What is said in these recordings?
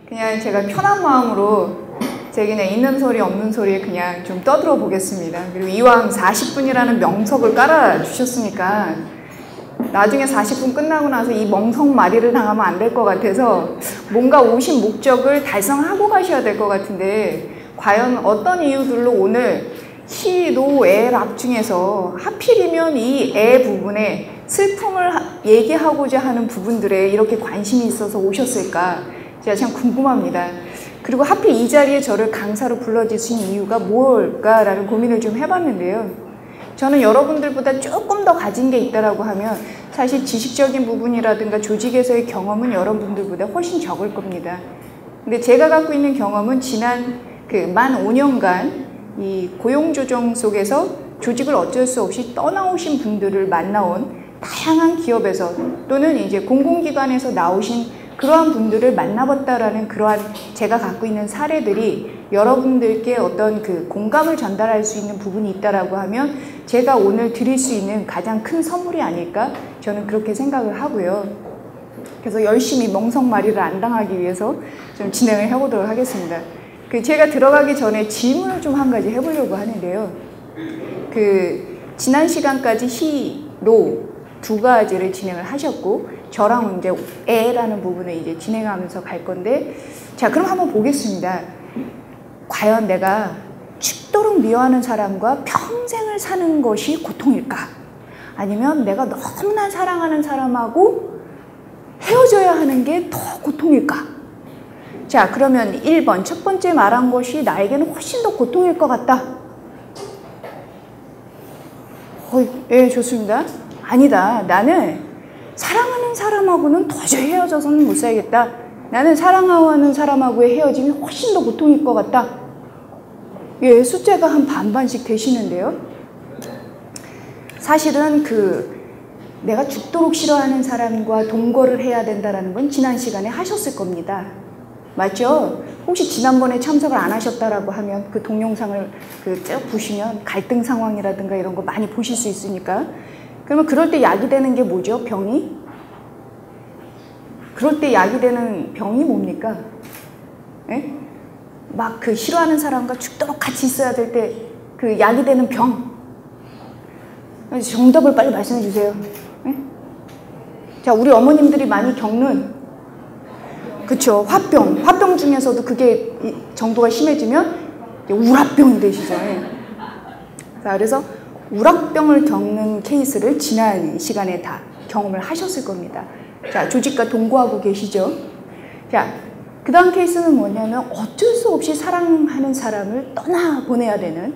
그냥 제가 편한 마음으로 제 그냥 있는 소리 없는 소리 그냥 좀 떠들어 보겠습니다. 그리고 이왕 40분이라는 명석을 깔아 주셨으니까 나중에 40분 끝나고 나서 이 멍석마리를 당하면 안 될 것 같아서 뭔가 오신 목적을 달성하고 가셔야 될 것 같은데 과연 어떤 이유들로 오늘 시, 노, 애, 락 중에서 하필이면 이 애 부분에 슬픔을 얘기하고자 하는 부분들에 이렇게 관심이 있어서 오셨을까 제가 참 궁금합니다. 그리고 하필 이 자리에 저를 강사로 불러주신 이유가 뭘까라는 고민을 좀 해봤는데요. 저는 여러분들보다 조금 더 가진 게 있다라고 하면 사실 지식적인 부분이라든가 조직에서의 경험은 여러분들보다 훨씬 적을 겁니다. 근데 제가 갖고 있는 경험은 지난 만 5년간 이 고용조정 속에서 조직을 어쩔 수 없이 떠나오신 분들을 만나온 다양한 기업에서 또는 이제 공공기관에서 나오신 그러한 분들을 만나봤다라는 그러한 제가 갖고 있는 사례들이 여러분들께 어떤 공감을 전달할 수 있는 부분이 있다라고 하면 제가 오늘 드릴 수 있는 가장 큰 선물이 아닐까 저는 그렇게 생각을 하고요. 그래서 열심히 멍석마리를 안 당하기 위해서 좀 진행을 해보도록 하겠습니다. 제가 들어가기 전에 질문을 좀 한 가지 해보려고 하는데요. 지난 시간까지 시, 노 두 가지를 진행을 하셨고 저랑 이제 애라는 부분을 이제 진행하면서 갈 건데 자 그럼 한번 보겠습니다. 과연 내가 죽도록 미워하는 사람과 평생을 사는 것이 고통일까? 아니면 내가 너무나 사랑하는 사람하고 헤어져야 하는 게 더 고통일까? 자 그러면 1번 첫 번째 말한 것이 나에게는 훨씬 더 고통일 것 같다. 예 좋습니다. 아니다. 나는 사랑하는 사람하고는 도저히 헤어져서는 못 살겠다. 나는 사랑하는 사람하고의 헤어짐이 훨씬 더 고통일 것 같다. 예, 숫자가 한 반반씩 되시는데요. 사실은 내가 죽도록 싫어하는 사람과 동거를 해야 된다는 건 지난 시간에 하셨을 겁니다. 맞죠? 혹시 지난번에 참석을 안 하셨다라고 하면 그 동영상을 쭉 보시면 갈등 상황이라든가 이런 거 많이 보실 수 있으니까 그러면 그럴 때 약이 되는 게 뭐죠? 병이? 그럴 때 약이 되는 병이 뭡니까? 예? 막 싫어하는 사람과 죽도록 같이 있어야 될 때 약이 되는 병. 정답을 빨리 말씀해 주세요. 예? 자, 우리 어머님들이 많이 겪는 그쵸, 화병. 화병 중에서도 그게 정도가 심해지면 우라병이 되시죠. 예. 자, 그래서 우락병을 겪는 케이스를 지난 시간에 다 경험을 하셨을 겁니다. 자, 조직과 동거하고 계시죠? 자, 그 다음 케이스는 뭐냐면 어쩔 수 없이 사랑하는 사람을 떠나보내야 되는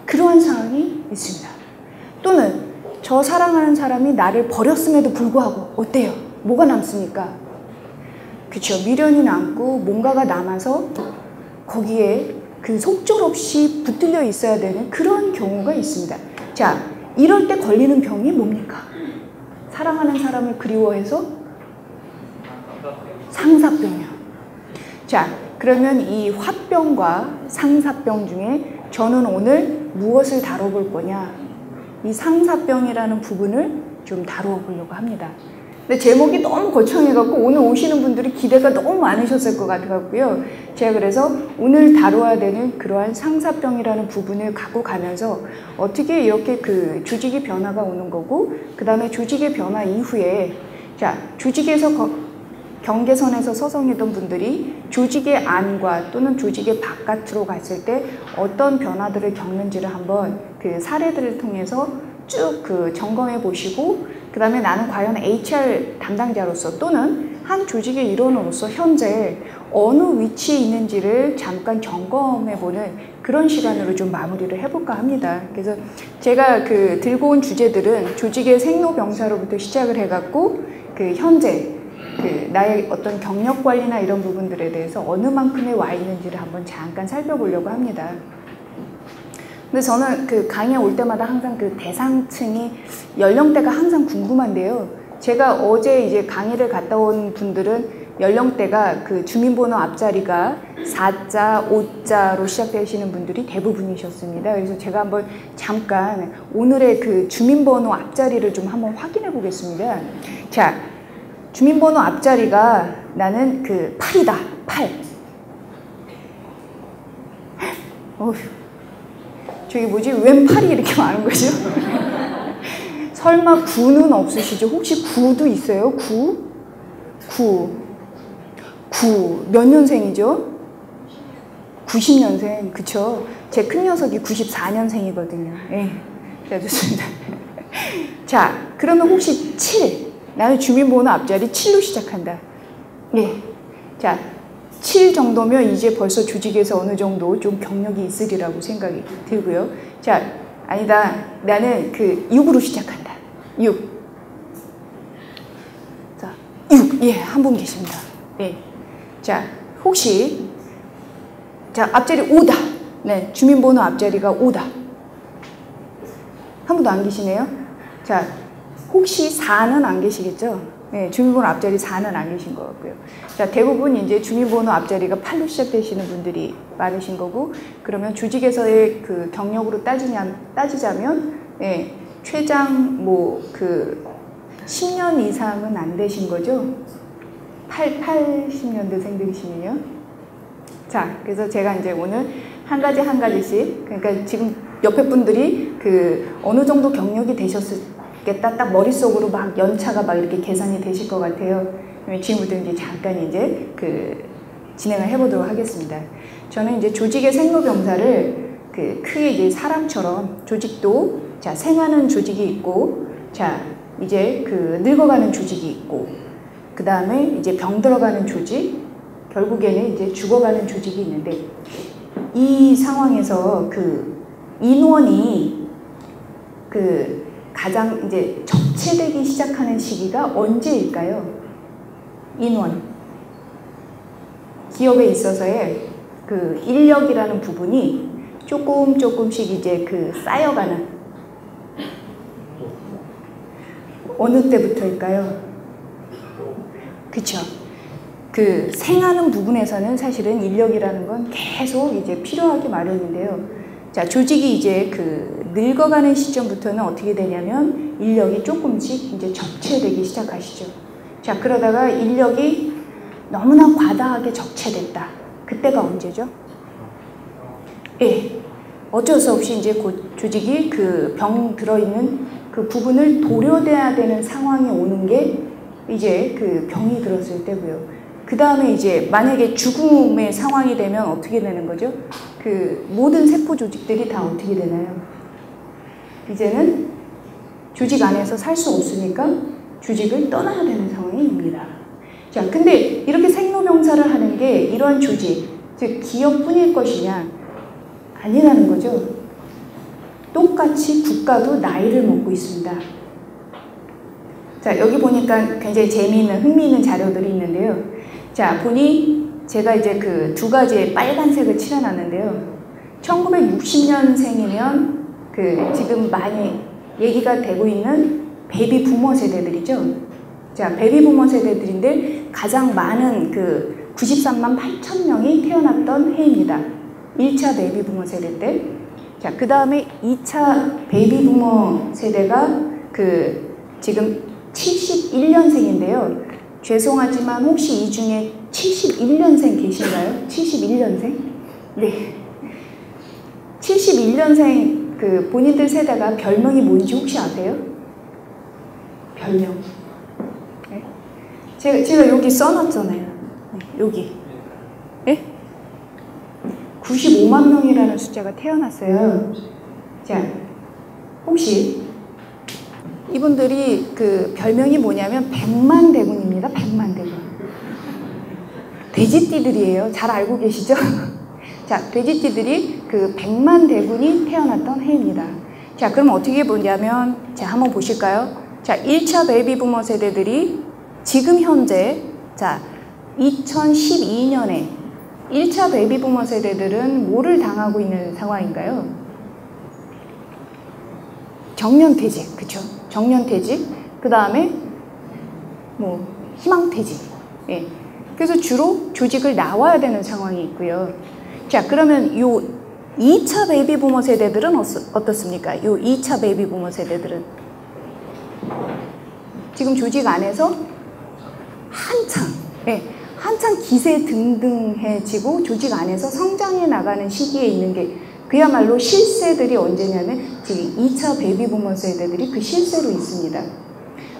그러한 상황이 있습니다. 또는 저 사랑하는 사람이 나를 버렸음에도 불구하고 어때요? 뭐가 남습니까? 그쵸, 미련이 남고 뭔가가 남아서 거기에 속절없이 붙들려 있어야 되는 그런 경우가 있습니다. 자, 이럴 때 걸리는 병이 뭡니까? 사랑하는 사람을 그리워해서 상사병이요. 자, 그러면 이 화병과 상사병 중에 저는 오늘 무엇을 다뤄볼 거냐? 이 상사병이라는 부분을 좀 다루어 보려고 합니다. 근데 제목이 너무 거창해갖고 오늘 오시는 분들이 기대가 너무 많으셨을 것 같아갖고요. 제가 그래서 오늘 다뤄야 되는 그러한 상사병이라는 부분을 갖고 가면서 어떻게 이렇게 조직의 변화가 오는 거고 그 다음에 조직의 변화 이후에 자 조직에서 경계선에서 서성이던 분들이 조직의 안과 또는 조직의 바깥으로 갔을 때 어떤 변화들을 겪는지를 한번 사례들을 통해서 쭉 점검해 보시고 그 다음에 나는 과연 HR 담당자로서 또는 한 조직의 일원으로서 현재 어느 위치에 있는지를 잠깐 점검해보는 그런 시간으로 좀 마무리를 해볼까 합니다. 그래서 제가 들고 온 주제들은 조직의 생로병사로부터 시작을 해갖고 현재 나의 어떤 경력 관리나 이런 부분들에 대해서 어느 만큼에 와 있는지를 한번 잠깐 살펴보려고 합니다. 근데 저는 강의에 올 때마다 항상 대상층이 연령대가 항상 궁금한데요. 제가 어제 이제 강의를 갔다 온 분들은 연령대가 주민번호 앞자리가 4자, 5자로 시작되시는 분들이 대부분이셨습니다. 그래서 제가 한번 잠깐 오늘의 주민번호 앞자리를 좀 한번 확인해 보겠습니다. 자, 주민번호 앞자리가 나는 8이다. 8. 어휴, 저기 뭐지? 웬 팔이 이렇게 많은 거죠? 설마 9는 없으시죠? 혹시 9도 있어요? 9? 9 몇 년생이죠? 90년생, 그쵸? 제 큰 녀석이 94년생이거든요. 예, 네, 좋습니다. 자, 그러면 혹시 7, 나는 주민번호 앞자리 7로 시작한다. 예, 자, 7 정도면 이제 벌써 조직에서 어느 정도 좀 경력이 있으리라고 생각이 들고요. 자, 아니다, 나는 그 6으로 시작한다. 6. 자, 6, 예, 한 분 계십니다. 예, 자, 혹시 자, 앞자리 5다. 네, 주민번호 앞자리가 5다. 한 분도 안 계시네요. 자, 혹시 4는 안 계시겠죠? 네, 주민번호 앞자리 4는 안 계신 것 같고요. 자, 대부분 이제 주민번호 앞자리가 8로 시작되시는 분들이 많으신 거고, 그러면 조직에서의 그 경력으로 따지자면, 예, 최장 뭐 그 10년 이상은 안 되신 거죠? 80년대생들이시면요. 자, 그래서 제가 이제 오늘 한 가지씩, 그러니까 지금 옆에 분들이 그 어느 정도 경력이 되셨겠다, 딱 머릿속으로 막 연차가 막 이렇게 계산이 되실 것 같아요. 지금부터 이제 잠깐 이제 그 진행을 해보도록 하겠습니다. 저는 이제 조직의 생로병사를 그 크게 이제 사람처럼 조직도, 자, 생하는 조직이 있고, 자, 이제 그 늙어가는 조직이 있고, 그 다음에 이제 병들어가는 조직, 결국에는 이제 죽어가는 조직이 있는데, 이 상황에서 그 인원이 그 가장 이제 적체되기 시작하는 시기가 언제일까요? 인원. 기업에 있어서의 그 인력이라는 부분이 조금씩 이제 그 쌓여가는 어느 때부터일까요? 그쵸? 그 생하는 부분에서는 사실은 인력이라는 건 계속 이제 필요하기 마련인데요. 자, 조직이 이제 그 늙어가는 시점부터는 어떻게 되냐면 인력이 조금씩 이제 적체되기 시작하시죠. 자, 그러다가 인력이 너무나 과다하게 적체됐다. 그때가 언제죠? 예. 어쩔 수 없이 이제 곧 조직이 그 병 들어있는 그 부분을 도려내야 되는 상황이 오는 게 이제 그 병이 들었을 때고요. 그 다음에 이제 만약에 죽음의 상황이 되면 어떻게 되는 거죠? 그 모든 세포 조직들이 다 어떻게 되나요? 이제는 조직 안에서 살 수 없으니까 조직을 떠나야 되는 상황이 옵니다. 자, 근데 이렇게 생로병사를 하는 게 이러한 조직, 즉 기업뿐일 것이냐? 아니라는 거죠. 똑같이 국가도 나이를 먹고 있습니다. 자, 여기 보니까 굉장히 재미있는, 흥미있는 자료들이 있는데요. 자, 보니 제가 이제 그 두 가지의 빨간색을 칠해놨는데요. 1960년생이면 그 지금 많이 얘기가 되고 있는 베이비 부머 세대들이죠. 자, 베이비 부머 세대들인데 가장 많은 그 93만 8천 명이 태어났던 해입니다. 1차 베이비 부머 세대 때. 자, 그 다음에 2차 베이비 부머 세대가 그 지금 71년생인데요. 죄송하지만 혹시 이 중에 71년생 계신가요? 71년생? 네. 71년생 그 본인들 세대가 별명이 뭔지 혹시 아세요? 별명. 네? 제가 여기 써놨잖아요. 네, 여기. 네? 95만 명이라는 숫자가 태어났어요. 자, 혹시 이분들이 그 별명이 뭐냐면 100만 대군입니다. 100만 대군. 돼지띠들이에요. 잘 알고 계시죠? 자, 돼지띠들이 그 100만 대군이 태어났던 해입니다. 자, 그럼 어떻게 보냐면, 자, 한번 보실까요? 자, 1차 베이비 부머 세대들이 지금 현재, 자, 2012년에 1차 베이비 부머 세대들은 뭐를 당하고 있는 상황인가요? 정년퇴직, 그쵸? 정년퇴직, 그 다음에 뭐 희망퇴직. 예. 그래서 주로 조직을 나와야 되는 상황이 있고요. 자, 그러면 요 2차 베이비 부머 세대들은 어떻습니까? 요 2차 베이비 부머 세대들은 지금 조직 안에서 한창 기세등등해지고 조직 안에서 성장해 나가는 시기에 있는 게 그야말로 실세들이 언제냐면 지금 2차 베이비부머 세대들이 그 실세로 있습니다.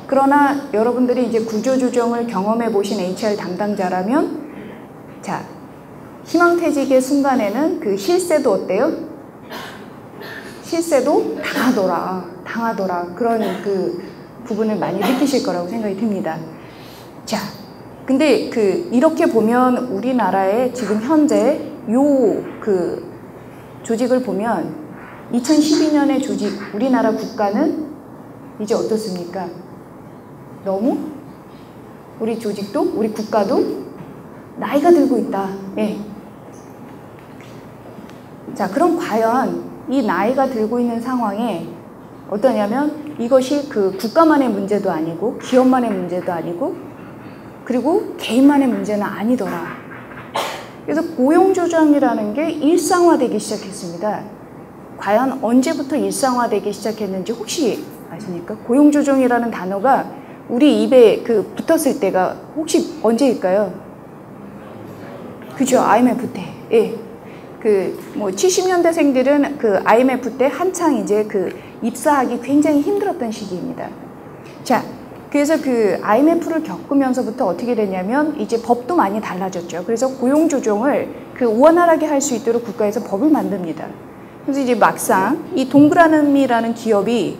그러나 여러분들이 이제 구조조정을 경험해 보신 HR 담당자라면 자, 희망퇴직의 순간에는 그 실세도 어때요? 실세도 당하더라. 그런 그 부분을 많이 느끼실 거라고 생각이 듭니다. 자, 근데 이렇게 보면 우리나라의 지금 현재 그 조직을 보면 2012년의 조직, 우리나라 국가는 이제 어떻습니까? 너무 우리 조직도, 우리 국가도 나이가 들고 있다. 예. 자, 그럼 과연 이 나이가 들고 있는 상황에 어떠냐면 이것이 그 국가만의 문제도 아니고 기업만의 문제도 아니고 그리고 개인만의 문제는 아니더라. 그래서 고용조정이라는 게 일상화되기 시작했습니다. 과연 언제부터 일상화되기 시작했는지 혹시 아십니까? 고용조정이라는 단어가 우리 입에 붙었을 때가 혹시 언제일까요? 그죠? IMF 때. 예. 70년대생들은 그 IMF 때 한창 이제 입사하기 굉장히 힘들었던 시기입니다. 자, 그래서 그 IMF를 겪으면서부터 어떻게 됐냐면 이제 법도 많이 달라졌죠. 그래서 고용조정을 원활하게 할 수 있도록 국가에서 법을 만듭니다. 그래서 이제 막상 이 동그라미라는 기업이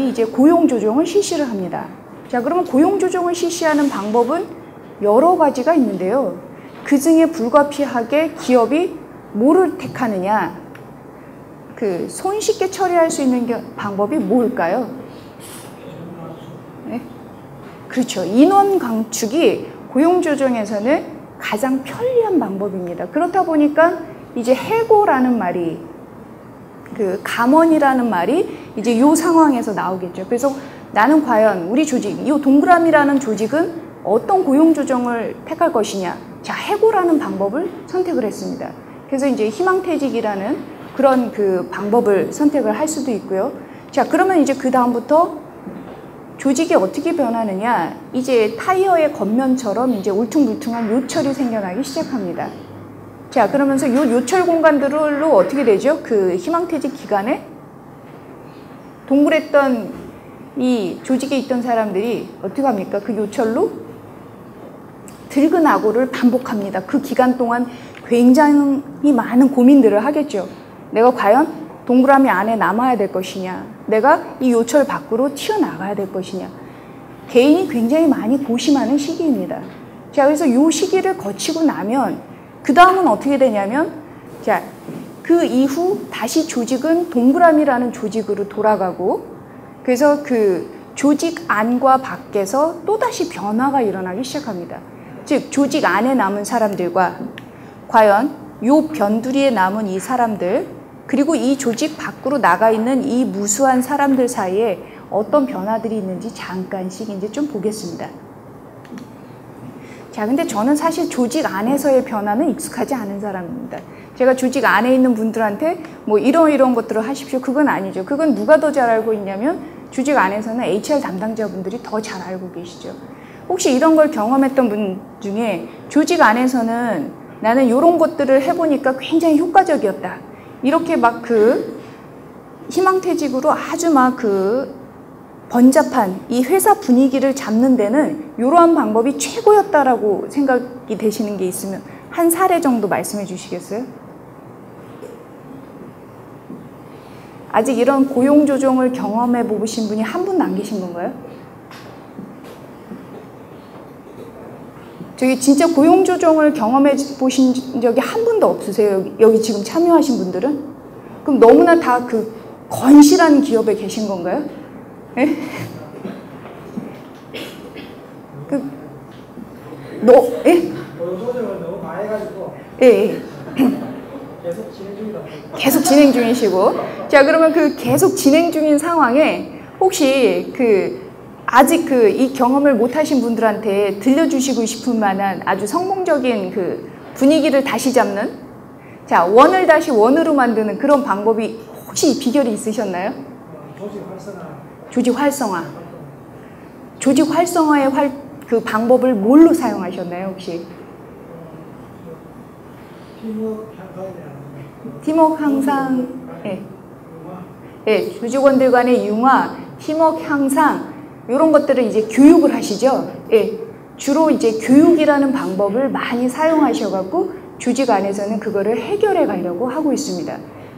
이제 고용조정을 실시를 합니다. 자, 그러면 고용조정을 실시하는 방법은 여러 가지가 있는데요. 그 중에 불가피하게 기업이 뭐를 택하느냐? 손쉽게 처리할 수 있는 방법이 뭘까요? 네? 그렇죠. 인원 강축이 고용조정에서는 가장 편리한 방법입니다. 그렇다 보니까 이제 해고라는 말이 감원이라는 말이 이제 이 상황에서 나오겠죠. 그래서 나는 과연 우리 조직, 이 동그라미라는 조직은 어떤 고용조정을 택할 것이냐. 자, 해고라는 방법을 선택을 했습니다. 그래서 이제 희망퇴직이라는 그런 방법을 선택을 할 수도 있고요. 자, 그러면 이제 그 다음부터 조직이 어떻게 변하느냐. 이제 타이어의 겉면처럼 이제 울퉁불퉁한 요철이 생겨나기 시작합니다. 자, 그러면서 요 요철 공간들로 어떻게 되죠? 희망퇴직 기간에 동굴했던 이 조직에 있던 사람들이 어떻게 합니까? 그 요철로 들근아고를 반복합니다. 그 기간 동안 굉장히 많은 고민들을 하겠죠. 내가 과연 동그라미 안에 남아야 될 것이냐, 내가 이 요철 밖으로 튀어나가야 될 것이냐. 개인이 굉장히 많이 고심하는 시기입니다. 자, 그래서 이 시기를 거치고 나면 그 다음은 어떻게 되냐면, 자, 그 이후 다시 조직은 동그라미라는 조직으로 돌아가고, 그래서 조직 안과 밖에서 또다시 변화가 일어나기 시작합니다. 즉, 조직 안에 남은 사람들과 과연 요 변두리에 남은 이 사람들, 그리고 이 조직 밖으로 나가 있는 이 무수한 사람들 사이에 어떤 변화들이 있는지 잠깐씩 이제 좀 보겠습니다. 자, 근데 저는 사실 조직 안에서의 변화는 익숙하지 않은 사람입니다. 제가 조직 안에 있는 분들한테 뭐 이런 것들을 하십시오. 그건 아니죠. 그건 누가 더 잘 알고 있냐면 조직 안에서는 HR 담당자분들이 더 잘 알고 계시죠. 혹시 이런 걸 경험했던 분 중에 조직 안에서는 나는 이런 것들을 해보니까 굉장히 효과적이었다. 이렇게 막 희망퇴직으로 아주 막 번잡한 이 회사 분위기를 잡는 데는 이러한 방법이 최고였다라고 생각이 되시는 게 있으면 한 사례 정도 말씀해 주시겠어요? 아직 이런 고용조정을 경험해 보신 분이 한 분도 안 계신 건가요? 저기 진짜 고용조정을 경험해 보신 적이 한 분도 없으세요? 여기 지금 참여하신 분들은? 그럼 너무나 다 건실한 기업에 계신 건가요? 예? 예? 고용조정을 너무 많이 해가지고 예. 계속 진행 중이다. 계속 진행 중이시고. 자, 그러면 계속 진행 중인 상황에 혹시 아직 이 경험을 못 하신 분들한테 들려주시고 싶은 만한 아주 성공적인 분위기를 다시 잡는, 자, 원을 다시 원으로 만드는 그런 방법이 혹시 비결이 있으셨나요? 조직 활성화. 조직 활성화의 방법을 뭘로 사용하셨나요, 혹시? 팀워크 향상이라는 팀워크 향상, 예. 예, 조직원들 간의 융화, 팀워크 향상, 이런 것들을 이제 교육을 하시죠. 예. 주로 이제 교육이라는 방법을 많이 사용하셔갖고 조직 안에서는 그거를 해결해 가려고 하고 있습니다.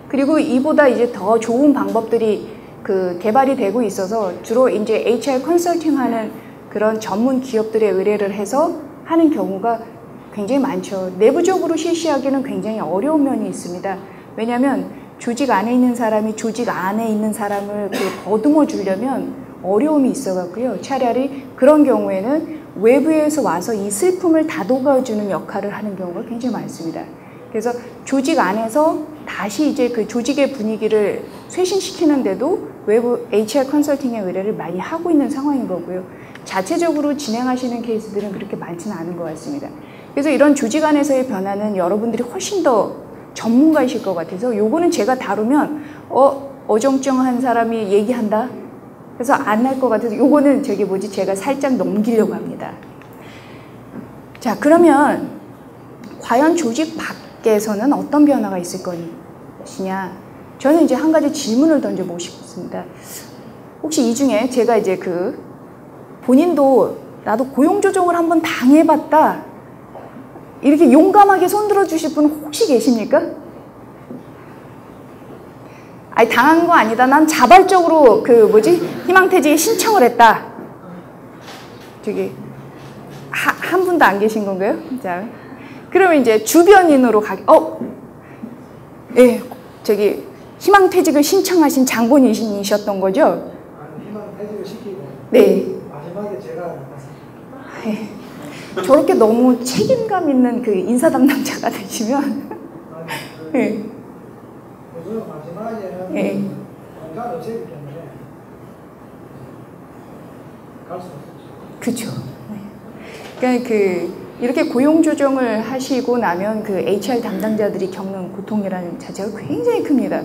그리고 이보다 이제 더 좋은 방법들이 개발이 되고 있어서 주로 이제 HR 컨설팅 하는 그런 전문 기업들에 의뢰를 해서 하는 경우가 굉장히 많죠. 내부적으로 실시하기는 굉장히 어려운 면이 있습니다. 왜냐하면 조직 안에 있는 사람이 조직 안에 있는 사람을 더듬어 주려면 어려움이 있어갖고요. 차라리 그런 경우에는 외부에서 와서 이 슬픔을 다독여주는 역할을 하는 경우가 굉장히 많습니다. 그래서 조직 안에서 다시 이제 그 조직의 분위기를 쇄신시키는데도 외부 HR 컨설팅의 의뢰를 많이 하고 있는 상황인 거고요. 자체적으로 진행하시는 케이스들은 그렇게 많지는 않은 것 같습니다. 그래서 이런 조직 안에서의 변화는 여러분들이 훨씬 더 전문가이실 것 같아서 요거는 제가 다루면 어정쩡한 사람이 얘기한다? 그래서 안 날 것 같아서 요거는 제가 살짝 넘기려고 합니다. 자, 그러면 과연 조직 밖에서는 어떤 변화가 있을 것이냐? 저는 이제 한 가지 질문을 던져보고 싶습니다. 혹시 이 중에 제가 이제 본인도 나도 고용조정을 한번 당해봤다. 이렇게 용감하게 손들어 주실 분 혹시 계십니까? 아니, 당한 거 아니다. 난 자발적으로 희망퇴직에 신청을 했다. 한 분도 안 계신 건가요? 자, 그러면 이제 주변인으로 예, 희망퇴직을 신청하신 장본인이셨던 거죠? 아니, 희망퇴직을 시키고 네. 마지막에 제가 갔습니다. 예. 저렇게 너무 책임감 있는 인사 담당자가 되시면 아니, 예. 그래서 마지막에는 예. 공간 없애기 때문에 갈 수 없었죠. 그렇죠. 그러니까 이렇게 고용 조정을 하시고 나면 HR 담당자들이 겪는 고통이라는 자체가 굉장히 큽니다.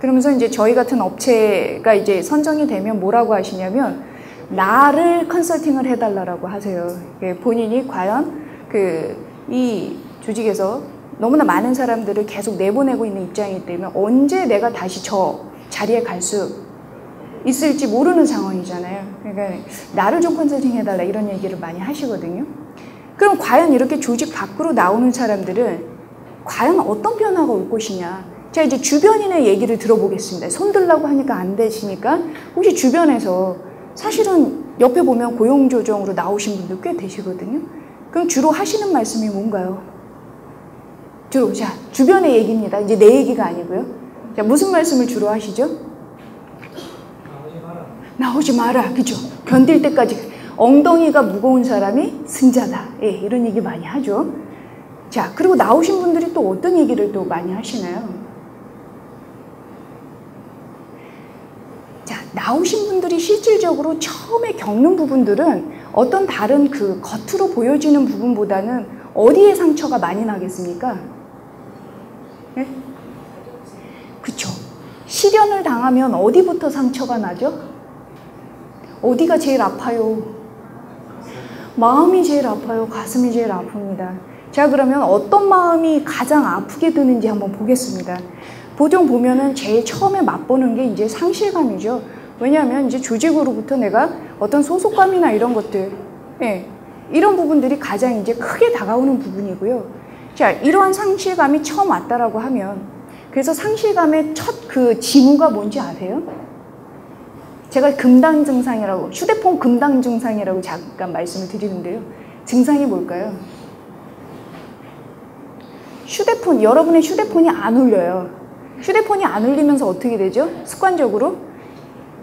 그러면서 이제 저희 같은 업체가 이제 선정이 되면 뭐라고 하시냐면 나를 컨설팅을 해달라고 하세요. 본인이 과연 이 조직에서 너무나 많은 사람들을 계속 내보내고 있는 입장이기 때문에 언제 내가 다시 저 자리에 갈 수 있을지 모르는 상황이잖아요. 그러니까 나를 좀 컨설팅 해달라 이런 얘기를 많이 하시거든요. 그럼 과연 이렇게 조직 밖으로 나오는 사람들은 과연 어떤 변화가 올 것이냐. 자, 이제 주변인의 얘기를 들어보겠습니다. 손들라고 하니까 안 되시니까 혹시 주변에서 사실은 옆에 보면 고용조정으로 나오신 분들 꽤 되시거든요. 그럼 주로 하시는 말씀이 뭔가요? 주로, 자, 주변의 얘기입니다. 이제 내 얘기가 아니고요. 자, 무슨 말씀을 주로 하시죠? 나오지 마라. 나오지 마라. 그죠? 견딜 때까지. 엉덩이가 무거운 사람이 승자다. 예, 이런 얘기 많이 하죠. 자, 그리고 나오신 분들이 또 어떤 얘기를 또 많이 하시나요? 자, 나오신 분들이 실질적으로 처음에 겪는 부분들은 어떤 다른 겉으로 보여지는 부분보다는 어디에 상처가 많이 나겠습니까? 예? 그쵸. 실연을 당하면 어디부터 상처가 나죠? 어디가 제일 아파요? 마음이 제일 아파요? 가슴이 제일 아픕니다. 자, 그러면 어떤 마음이 가장 아프게 드는지 한번 보겠습니다. 보통 보면은 제일 처음에 맛보는 게 이제 상실감이죠. 왜냐하면 이제 조직으로부터 내가 어떤 소속감이나 이런 것들, 예, 이런 부분들이 가장 이제 크게 다가오는 부분이고요. 자, 이러한 상실감이 처음 왔다라고 하면, 그래서 상실감의 첫 징후가 뭔지 아세요? 제가 금당 증상이라고, 휴대폰 금당 증상이라고 잠깐 말씀을 드리는데요. 증상이 뭘까요? 여러분의 휴대폰이 안 울려요. 휴대폰이 안 울리면서 어떻게 되죠? 습관적으로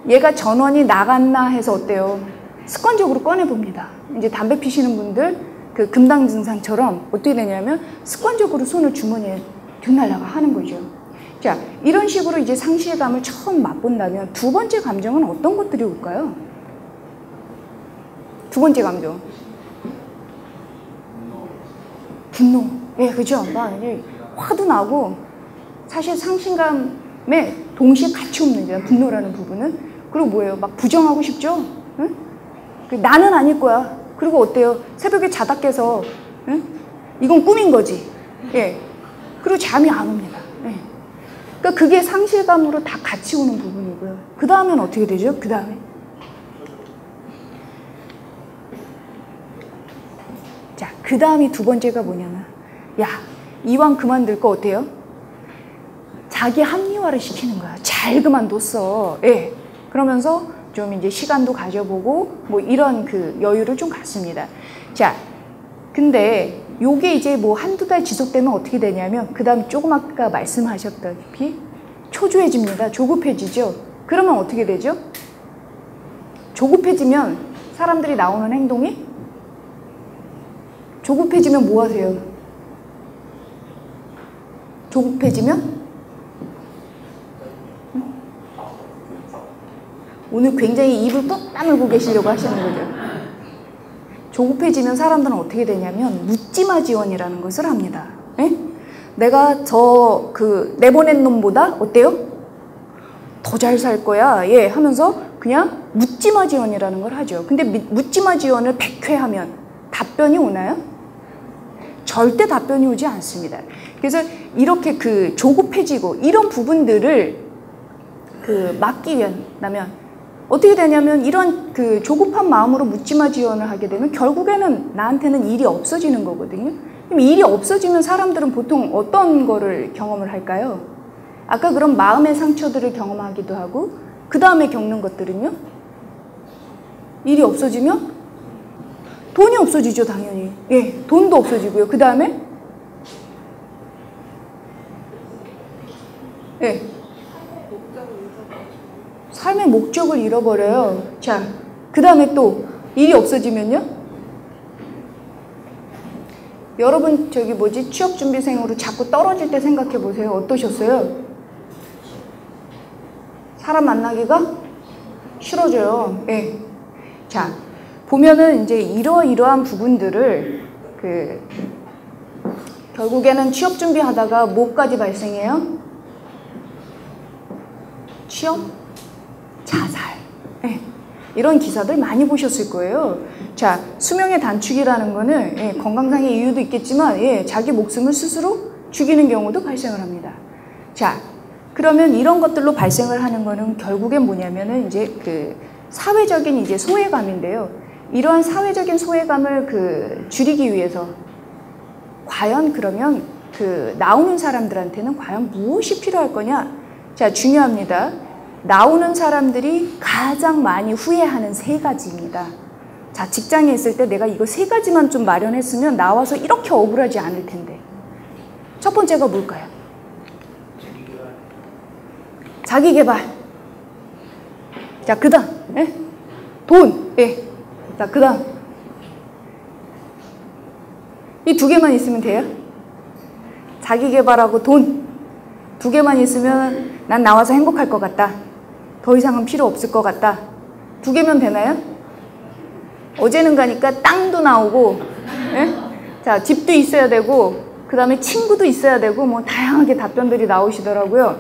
얘가 전원이 나갔나 해서 어때요? 습관적으로 꺼내봅니다. 이제 담배 피시는 분들 금당 증상처럼 어떻게 되냐면 습관적으로 손을 주머니에 뒷날라가 하는 거죠. 자, 이런 식으로 이제 상실감을 처음 맛본다면 두 번째 감정은 어떤 것들이 올까요? 두 번째 감정. 분노. 예, 그죠? 막 이제 화도 나고 사실 상실감에 동시에 같이 오는 거예요. 분노라는 부분은. 그리고 뭐예요? 막 부정하고 싶죠? 응? 나는 아닐 거야. 그리고 어때요? 새벽에 자다 깨서 응? 이건 꿈인 거지. 예. 그리고 잠이 안 옵니다. 예. 그러니까 그게 상실감으로 다 같이 오는 부분이고요. 그 다음엔 어떻게 되죠? 그 다음에. 자, 그 다음이 두 번째가 뭐냐면, 야, 이왕 그만둘 거 어때요? 자기 합리화를 시키는 거야. 잘 그만뒀어. 예. 그러면서 좀 이제 시간도 가져보고, 뭐 이런 그 여유를 좀 갖습니다. 자, 근데 요게 이제 뭐 한두 달 지속되면 어떻게 되냐면, 그 다음 조금 아까 말씀하셨다시피 초조해집니다. 조급해지죠. 그러면 어떻게 되죠? 조급해지면 사람들이 나오는 행동이, 조급해지면 뭐 하세요? 조급해지면? 오늘 굉장히 입을 꾹 다물고 계시려고 하시는 거죠. 조급해지면 사람들은 어떻게 되냐면 묻지마 지원이라는 것을 합니다. 에? 내가 내보낸 놈보다 어때요? 더 잘 살 거야. 예, 하면서 그냥 묻지마 지원이라는 걸 하죠. 근데 묻지마 지원을 100회 하면 답변이 오나요? 절대 답변이 오지 않습니다. 그래서 이렇게 그 조급해지고 이런 부분들을 막기 위하면 어떻게 되냐면, 이런 그 조급한 마음으로 묻지마 지원을 하게 되면 결국에는 나한테는 일이 없어지는 거거든요. 그럼 일이 없어지면 사람들은 보통 어떤 거를 경험을 할까요? 아까 그런 마음의 상처들을 경험하기도 하고, 그 다음에 겪는 것들은요? 일이 없어지면 돈이 없어지죠, 당연히. 예, 돈도 없어지고요. 그 다음에 예, 삶의 목적을 잃어버려요. 자, 그 다음에 또 일이 없어지면요? 여러분 취업준비생으로 자꾸 떨어질 때 생각해 보세요. 어떠셨어요? 사람 만나기가 싫어져요. 예. 자, 보면은 이제 이러이러한 부분들을 결국에는 취업 준비하다가 뭐까지 발생해요? 취업? 자살. 예. 이런 기사들 많이 보셨을 거예요. 자, 수명의 단축이라는 거는 건강상의 이유도 있겠지만 자기 목숨을 스스로 죽이는 경우도 발생을 합니다. 자, 그러면 이런 것들로 발생을 하는 거는 결국엔 뭐냐면은 이제 사회적인 이제 소외감인데요. 이러한 사회적인 소외감을 줄이기 위해서 과연 그러면 나오는 사람들한테는 과연 무엇이 필요할 거냐? 자, 중요합니다. 나오는 사람들이 가장 많이 후회하는 3가지입니다. 자, 직장에 있을 때 내가 이거 3가지만 좀 마련했으면 나와서 이렇게 억울하지 않을 텐데. 첫 번째가 뭘까요? 자기 개발. 자, 그 다음, 예? 돈. 예. 자, 그 다음. 이 2개만 있으면 돼요? 자기 개발하고 돈. 2개만 있으면 난 나와서 행복할 것 같다. 더 이상은 필요 없을 것 같다. 2개면 되나요? 어제는 가니까 땅도 나오고, 예? 자, 집도 있어야 되고, 그 다음에 친구도 있어야 되고, 뭐 다양하게 답변들이 나오시더라고요.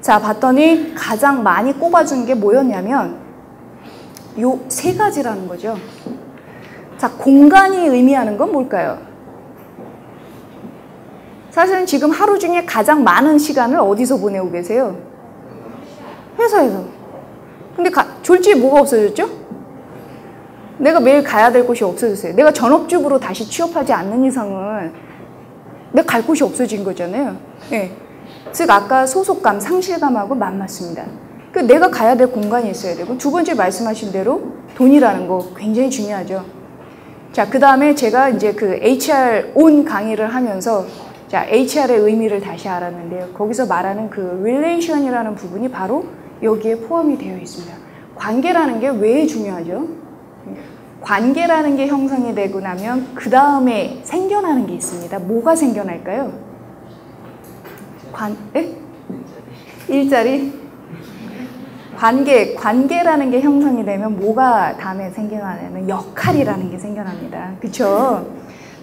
자, 봤더니 가장 많이 꼽아준 게 뭐였냐면 요 3가지라는 거죠. 자, 공간이 의미하는 건 뭘까요? 사실은 지금 하루 중에 가장 많은 시간을 어디서 보내고 계세요? 회사에서. 근데 졸지에 뭐가 없어졌죠? 내가 매일 가야 될 곳이 없어졌어요. 내가 전업주부로 다시 취업하지 않는 이상은 내가 갈 곳이 없어진 거잖아요. 예. 즉 아까 소속감, 상실감하고 맞맞습니다. 내가 가야 될 공간이 있어야 되고, 2번째 말씀하신 대로 돈이라는 거 굉장히 중요하죠. 자, 그 다음에 제가 이제 HR 온 강의를 하면서 자, HR의 의미를 다시 알았는데요. 거기서 말하는 relation이라는 부분이 바로 여기에 포함이 되어 있습니다. 관계라는 게 왜 중요하죠? 관계라는 게 형성이 되고 나면 그 다음에 생겨나는 게 있습니다. 뭐가 생겨날까요? 일자리? 관계라는 게 형성이 되면 뭐가 다음에 생겨나냐면 역할이라는 게 생겨납니다. 그쵸?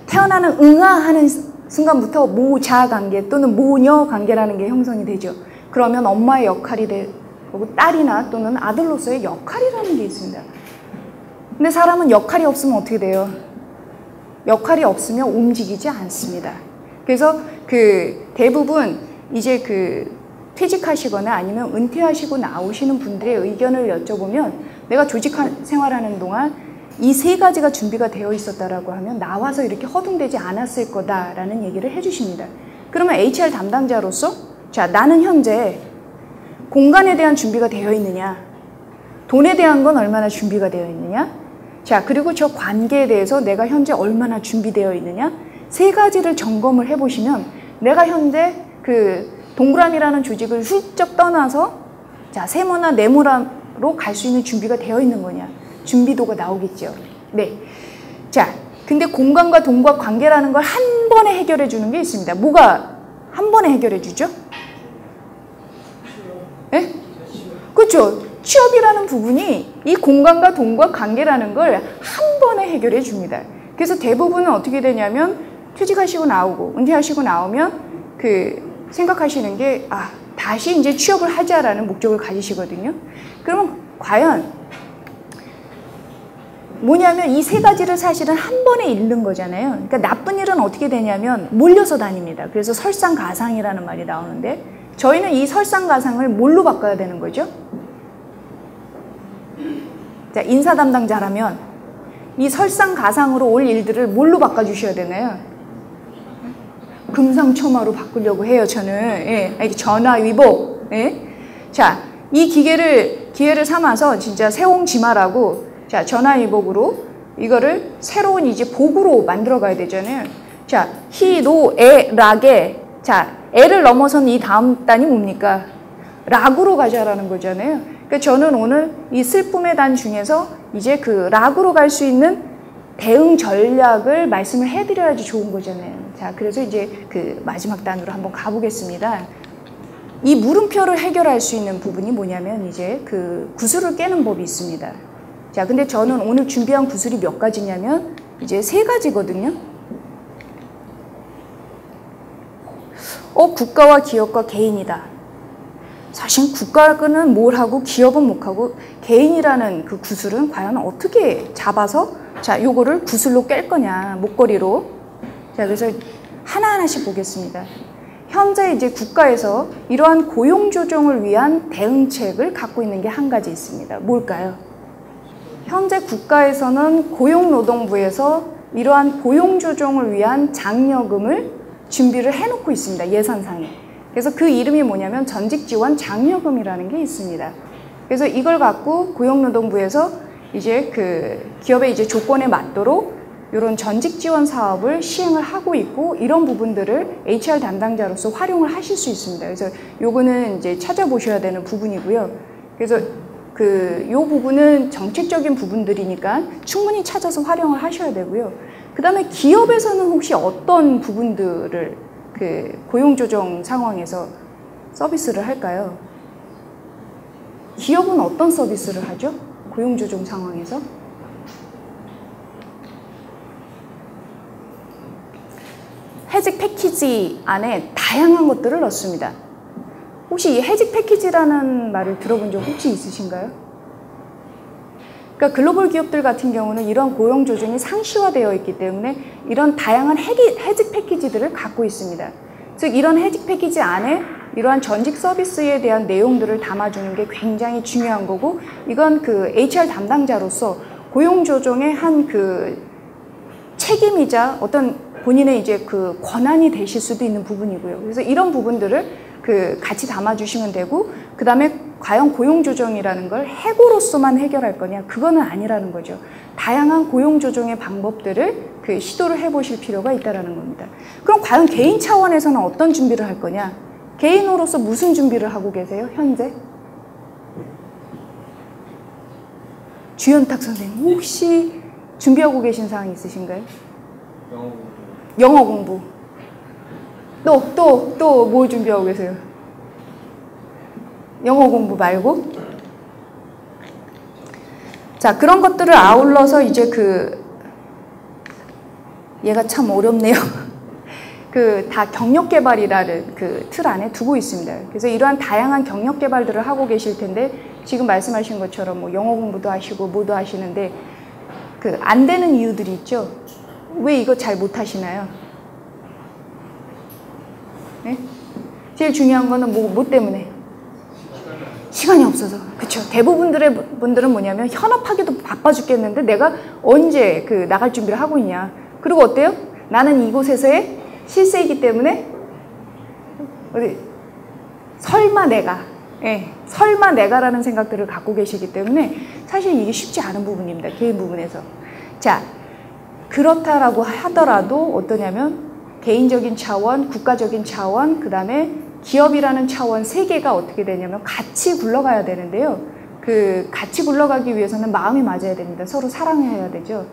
태어나는 응아하는 순간부터 모자 관계 또는 모녀 관계라는 게 형성이 되죠. 그러면 엄마의 역할이 되고 딸이나 또는 아들로서의 역할이라는 게 있습니다. 근데 사람은 역할이 없으면 어떻게 돼요? 역할이 없으면 움직이지 않습니다. 그래서 대부분 이제 그 퇴직하시거나 아니면 은퇴하시고 나오시는 분들의 의견을 여쭤보면 내가 조직 생활하는 동안 이 세 가지가 준비가 되어 있었다라고 하면 나와서 이렇게 허둥대지 않았을 거다라는 얘기를 해주십니다. 그러면 HR 담당자로서 자, 나는 현재 공간에 대한 준비가 되어 있느냐, 돈에 대한 건 얼마나 준비가 되어 있느냐, 자, 그리고 저 관계에 대해서 내가 현재 얼마나 준비되어 있느냐, 세 가지를 점검을 해보시면 내가 현재 그 동그라미라는 조직을 훌쩍 떠나서 자, 세모나 네모로 갈 수 있는 준비가 되어 있는 거냐, 준비도가 나오겠죠. 네. 자, 근데 공간과 돈과 관계라는 걸 한 번에 해결해 주는 게 있습니다. 뭐가 한 번에 해결해 주죠? 예? 그렇죠. 취업이라는 부분이 이 공간과 돈과 관계라는 걸 한 번에 해결해 줍니다. 그래서 대부분은 어떻게 되냐면 퇴직하시고 나오고 은퇴하시고 나오면 그 생각하시는 게 아, 다시 이제 취업을 하자라는 목적을 가지시거든요. 그러면 과연 뭐냐면 이 세 가지를 사실은 한 번에 잃는 거잖아요. 그러니까 나쁜 일은 어떻게 되냐면 몰려서 다닙니다. 그래서 설상가상이라는 말이 나오는데 저희는 이 설상가상을 뭘로 바꿔야 되는 거죠? 자, 인사 담당자라면 이 설상가상으로 올 일들을 뭘로 바꿔주셔야 되나요? 금상첨화로 바꾸려고 해요, 저는. 예, 이렇게 전화위복. 예? 자, 이 기회를 삼아서 진짜 세옹지마라고 자, 전화위복으로 이거를 새로운 이제 복으로 만들어 가야 되잖아요. 자, 희노애락에 자, 애를 넘어선 이 다음 단이 뭡니까? 락으로 가자라는 거잖아요. 그러니까 저는 오늘 이 슬픔의 단 중에서 이제 그 락으로 갈 수 있는 대응 전략을 말씀을 해드려야지 좋은 거잖아요. 자, 그래서 이제 그 마지막 단으로 한번 가보겠습니다. 이 물음표를 해결할 수 있는 부분이 뭐냐면 이제 그 구슬을 깨는 법이 있습니다. 자, 근데 저는 오늘 준비한 구슬이 몇 가지냐면 이제 3가지거든요. 국가와 기업과 개인이다. 사실 국가는 뭘 하고 기업은 못 하고 개인이라는 그 구슬은 과연 어떻게 잡아서 자, 요거를 구슬로 깰 거냐, 목걸이로. 자, 그래서 하나하나씩 보겠습니다. 현재 이제 국가에서 이러한 고용 조정을 위한 대응책을 갖고 있는 게 한 가지 있습니다. 뭘까요? 현재 국가에서는 고용노동부에서 이러한 고용 조정을 위한 장려금을 준비를 해놓고 있습니다. 예산상에. 그래서 그 이름이 뭐냐면 전직지원 장려금이라는 게 있습니다. 그래서 이걸 갖고 고용노동부에서 이제 그 기업의 이제 조건에 맞도록 이런 전직 지원 사업을 시행을 하고 있고 이런 부분들을 HR 담당자로서 활용을 하실 수 있습니다. 그래서 요거는 이제 찾아보셔야 되는 부분이고요. 그래서 요 부분은 정책적인 부분들이니까 충분히 찾아서 활용을 하셔야 되고요. 그 다음에 기업에서는 혹시 어떤 부분들을 그 고용조정 상황에서 서비스를 할까요? 기업은 어떤 서비스를 하죠? 고용조정 상황에서? 해직 패키지 안에 다양한 것들을 넣습니다. 혹시 이 해직 패키지라는 말을 들어본 적 혹시 있으신가요? 그러니까 글로벌 기업들 같은 경우는 이런 고용 조정이 상시화되어 있기 때문에 이런 다양한 해직 패키지들을 갖고 있습니다. 즉 이런 해직 패키지 안에 이러한 전직 서비스에 대한 내용들을 담아주는 게 굉장히 중요한 거고 이건 그 HR 담당자로서 고용 조정의 한 그 책임이자 어떤 본인의 이제 그 권한이 되실 수도 있는 부분이고요. 그래서 이런 부분들을 그 같이 담아주시면 되고 그 다음에 과연 고용조정이라는 걸 해고로서만 해결할 거냐 그거는 아니라는 거죠. 다양한 고용조정의 방법들을 그 시도를 해보실 필요가 있다는 겁니다. 그럼 과연 개인 차원에서는 어떤 준비를 할 거냐? 개인으로서 무슨 준비를 하고 계세요? 현재? 주연탁 선생님 혹시 준비하고 계신 사항 있으신가요? 영어 공부. 또 뭘 준비하고 계세요? 영어 공부 말고? 자, 그런 것들을 아울러서 이제 얘가 참 어렵네요. 다 경력 개발이라는 그 틀 안에 두고 있습니다. 그래서 이러한 다양한 경력 개발들을 하고 계실 텐데 지금 말씀하신 것처럼 뭐 영어 공부도 하시고 뭐도 하시는데 안 되는 이유들이 있죠. 왜 이거 잘 못 하시나요? 네? 제일 중요한 거는 뭐 때문에? 시간이 없어서. 그쵸. 대부분들의 분들은 뭐냐면 현업하기도 바빠 죽겠는데 내가 언제 그 나갈 준비를 하고 있냐. 그리고 어때요? 나는 이곳에서의 실세이기 때문에 설마 내가, 설마 내가라는 생각들을 갖고 계시기 때문에 사실 이게 쉽지 않은 부분입니다. 개인 부분에서. 자, 그렇다라고 하더라도 어떠냐면 개인적인 차원, 국가적인 차원, 그 다음에 기업이라는 차원 세 개가 어떻게 되냐면 같이 굴러가야 되는데요. 그 같이 굴러가기 위해서는 마음이 맞아야 됩니다. 서로 사랑해야 되죠.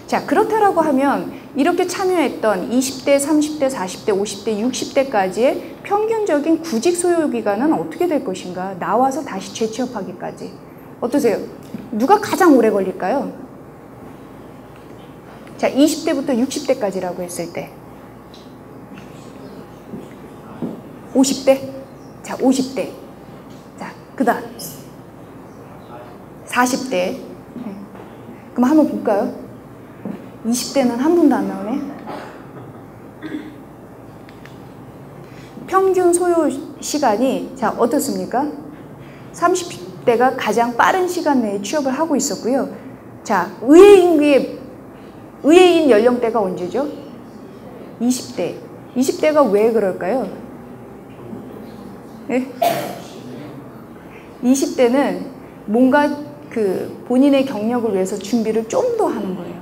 자, 그렇다라고 하면 이렇게 참여했던 20대, 30대, 40대, 50대, 60대까지의 평균적인 구직 소요 기간은 어떻게 될 것인가? 나와서 다시 재취업하기까지. 어떠세요? 누가 가장 오래 걸릴까요? 자, 20대부터 60대까지라고 했을 때. 50대? 자, 50대. 자, 그 다음. 40대. 그럼 한번 볼까요? 20대는 한 분도 안 나오네. 평균 소요 시간이, 자, 어떻습니까? 30대가 가장 빠른 시간 내에 취업을 하고 있었고요. 자, 의뢰인 연령대가 언제죠? 20대. 20대가 왜 그럴까요? 네? 20대는 뭔가 그 본인의 경력을 위해서 준비를 좀 더 하는 거예요.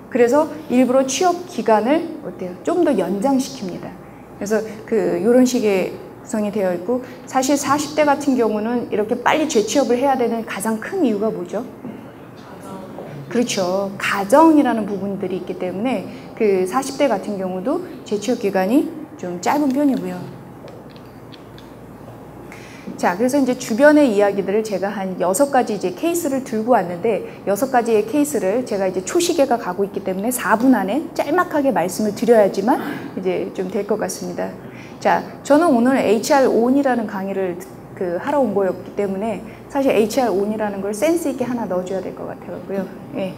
그래서 일부러 취업 기간을 어때요? 좀 더 연장시킵니다. 그래서 요런 식의 구성이 되어 있고, 사실 40대 같은 경우는 이렇게 빨리 재취업을 해야 되는 가장 큰 이유가 뭐죠? 그렇죠. 가정이라는 부분들이 있기 때문에 그 40대 같은 경우도 재취업 기간이 좀 짧은 편이고요. 자, 그래서 이제 주변의 이야기들을 제가 한 6가지 이제 케이스를 들고 왔는데 6가지의 케이스를 제가 이제 초시계가 가고 있기 때문에 4분 안에 짤막하게 말씀을 드려야지만 이제 좀 될 것 같습니다. 자, 저는 오늘 HR5이라는 강의를 하러 온 거였기 때문에 사실 HR5이라는 걸 센스 있게 하나 넣어줘야 될 것 같아요. 예.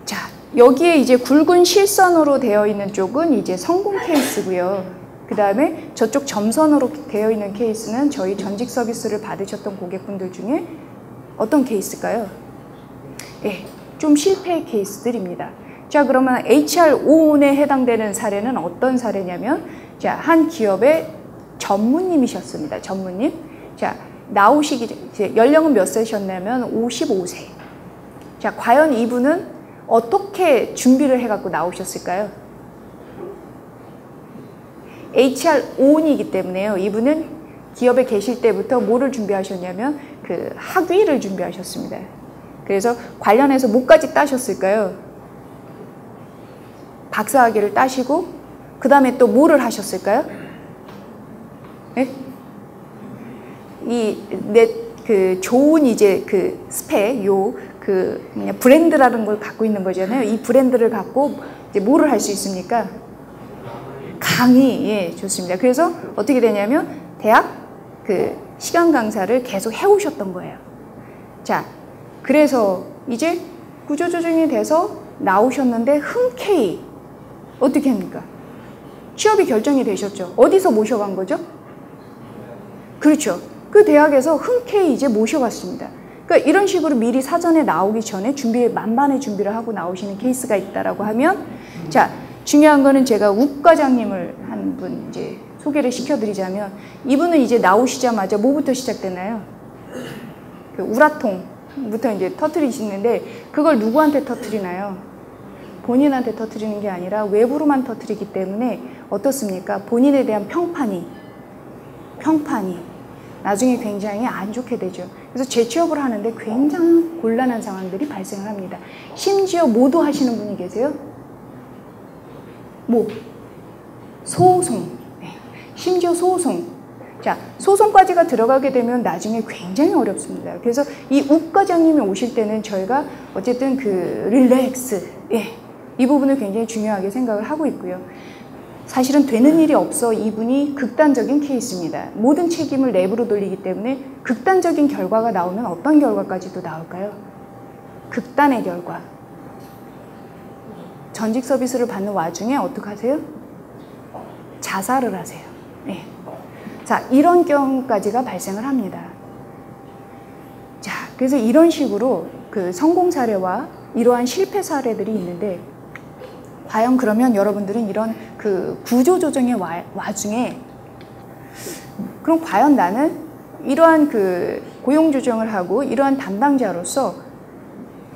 자, 여기에 이제 굵은 실선으로 되어 있는 쪽은 이제 성공 케이스고요. 그 다음에 저쪽 점선으로 되어 있는 케이스는 저희 전직 서비스를 받으셨던 고객분들 중에 어떤 케이스일까요? 예, 좀 실패 케이스들입니다. 자, 그러면 HR5에 해당되는 사례는 어떤 사례냐면, 자, 한 기업의 전무님이셨습니다. 전무님. 자, 나오시기, 연령은 몇 세셨냐면 55세. 자, 과연 이분은 어떻게 준비를 해갖고 나오셨을까요? HR5이기 때문에요. 이분은 기업에 계실 때부터 뭐를 준비하셨냐면 그 학위를 준비하셨습니다. 그래서 관련해서 뭐까지 따셨을까요? 박사학위를 따시고 그 다음에 또 뭐를 하셨을까요? 네? 좋은 이제 그 스펙, 브랜드라는 걸 갖고 있는 거잖아요. 이 브랜드를 갖고 이제 뭐를 할 수 있습니까? 강의, 예, 좋습니다. 그래서 어떻게 되냐면 대학 시간 강사를 계속 해오셨던 거예요. 자, 그래서 이제 구조조정이 돼서 나오셨는데 흔쾌히 어떻게 합니까? 취업이 결정이 되셨죠. 어디서 모셔간 거죠? 그렇죠. 그 대학에서 흔쾌히 이제 모셔갔습니다. 그러니까 이런 식으로 미리 사전에 나오기 전에 만반의 준비를 하고 나오시는 케이스가 있다라고 하면, 자, 중요한 거는 제가 욱 과장님을 한 분 이제 소개를 시켜드리자면, 이분은 이제 나오시자마자 뭐부터 시작되나요? 그 우라통부터 이제 터트리시는데, 그걸 누구한테 터트리나요? 본인한테 터트리는 게 아니라 외부로만 터트리기 때문에 어떻습니까? 본인에 대한 평판이 나중에 굉장히 안 좋게 되죠. 그래서 재취업을 하는데 굉장히 곤란한 상황들이 발생을 합니다. 심지어 뭐도 하시는 분이 계세요? 소송. 네. 심지어 소송. 자, 소송까지가 들어가게 되면 나중에 굉장히 어렵습니다. 그래서 이 욱 과장님이 오실 때는 저희가 어쨌든 릴렉스, 예, 이 부분을 굉장히 중요하게 생각을 하고 있고요. 사실은 되는 일이 없어 이분이 극단적인 케이스입니다. 모든 책임을 내부로 돌리기 때문에 극단적인 결과가 나오면 어떤 결과까지도 나올까요? 극단의 결과. 전직 서비스를 받는 와중에 어떡하세요? 자살을 하세요. 네. 자, 이런 경우까지가 발생을 합니다. 자, 그래서 이런 식으로 그 성공 사례와 이러한 실패 사례들이 있는데, 과연 그러면 여러분들은 이런 그 구조 조정의 와중에 그럼 과연 나는 이러한 그 고용 조정을 하고 이러한 담당자로서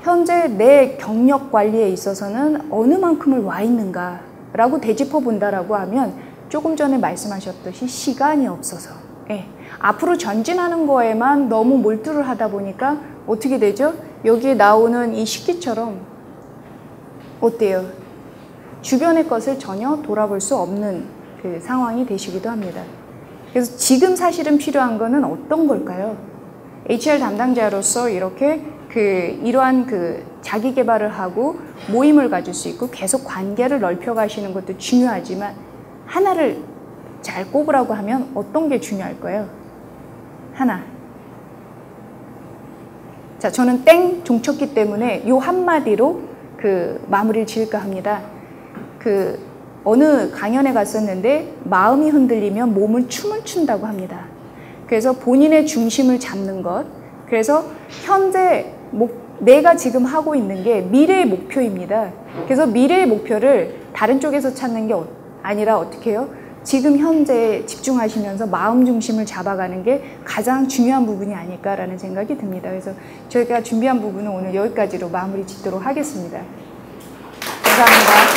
현재 내 경력 관리에 있어서는 어느 만큼을 와 있는가라고 되짚어 본다라고 하면 조금 전에 말씀하셨듯이 시간이 없어서, 예, 앞으로 전진하는 거에만 너무 몰두를 하다 보니까 어떻게 되죠? 여기에 나오는 이 식기처럼 어때요? 주변의 것을 전혀 돌아볼 수 없는 그 상황이 되시기도 합니다. 그래서 지금 사실은 필요한 거는 어떤 걸까요? HR 담당자로서 이렇게 이러한 자기 개발을 하고 모임을 가질 수 있고 계속 관계를 넓혀 가시는 것도 중요하지만 하나를 잘 꼽으라고 하면 어떤 게 중요할까요? 하나. 자, 저는 땡 종쳤기 때문에 요 한마디로 마무리를 지을까 합니다. 어느 강연에 갔었는데 마음이 흔들리면 몸은 춤을 춘다고 합니다. 그래서 본인의 중심을 잡는 것, 그래서 현재 내가 지금 하고 있는 게 미래의 목표입니다. 그래서 미래의 목표를 다른 쪽에서 찾는 게 아니라 어떻게 해요? 지금 현재에 집중하시면서 마음 중심을 잡아가는 게 가장 중요한 부분이 아닐까라는 생각이 듭니다. 그래서 저희가 준비한 부분은 오늘 여기까지로 마무리 짓도록 하겠습니다. 감사합니다.